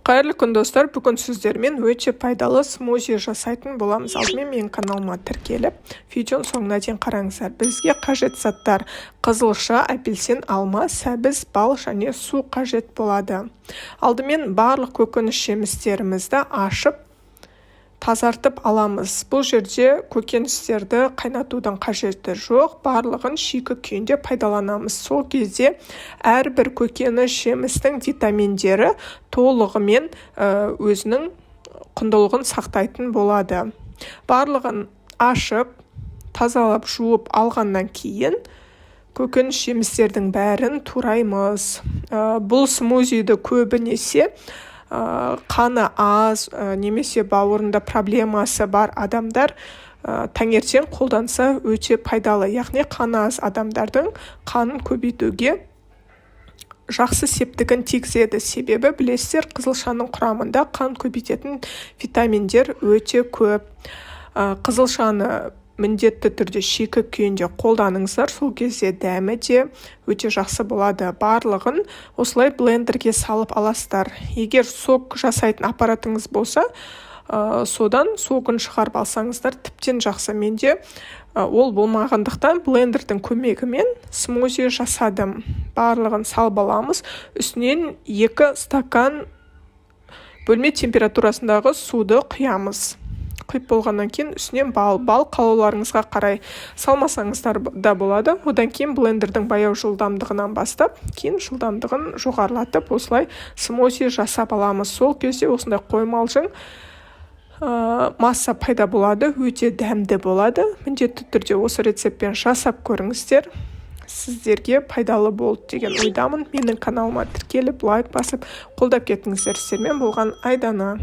Қайырлы күн достар, бүгін сіздермен өте пайдалы смузи жасайтын боламыз. Алдымен менің каналыма тіркеліп, видеоның соңына дейін қараңыздар. Бізге қажет заттар қызылша, апельсин, алма, сәбіз, бал және су қажет болады. Алдымен барлық көкөніс жемістерімізді ашып, тазартып аламыз. Бұл жерде көкөністерді қайнатудың қажеті жоқ, барлығын шикі күйінде пайдаланамыз. Сол кезде әрбір көкөніс жемістің витаминдері толығымен өзінің құндылығын сақтайтын болады. Барлығын ашып, тазалап, жуып алғаннан кейін көкөніс жемістердің бәрін тураймыз. Бұл смузиді көбінесе қаны аз, немесе бауырында проблемасы бар адамдар таңертең қолданса өте пайдалы. Яғни қаны аз адамдардың қанын көбейтуге жақсы септігін тигізеді. Себебі білесіздер, қызылшаның құрамында қан көбейтетін витаминдер өте көп. Қызылшаны міндетті түрде шикі күйінде қолданыңыздар, сол кезде дәмі де өте жақсы болады. Барлығын осылай блендерге салып аласыздар. Егер сок жасайтын аппаратыңыз болса, содан согын шығарып алсаңыздар тіптен жақсы. Менде ол болмағандықтан блендердің көмегімен смузи жасадым. Барлығын салып аламыз. Үстінен 2 стакан бөлме температурасындағы суды құямыз. Құйып болғаннан кейін үстінен бал қалауларыңызға қарай салмасаңыздар да болады. Одан кейін блендердің баяу жылдамдығынан бастап, кейін жылдамдығын жоғарылатып, осылай смузи жасап аламыз. Сол кезде осындай қоймалжың масса пайда болады, өте дәмді болады. Міндетті түрде осы рецептпен жасап көріңіздер. Сіздерге пайдалы болды деген ойдамын. Менің каналыма тіркеліп, лайк басып, қолдап кетіңіздер. Сіздермен болған Айдана.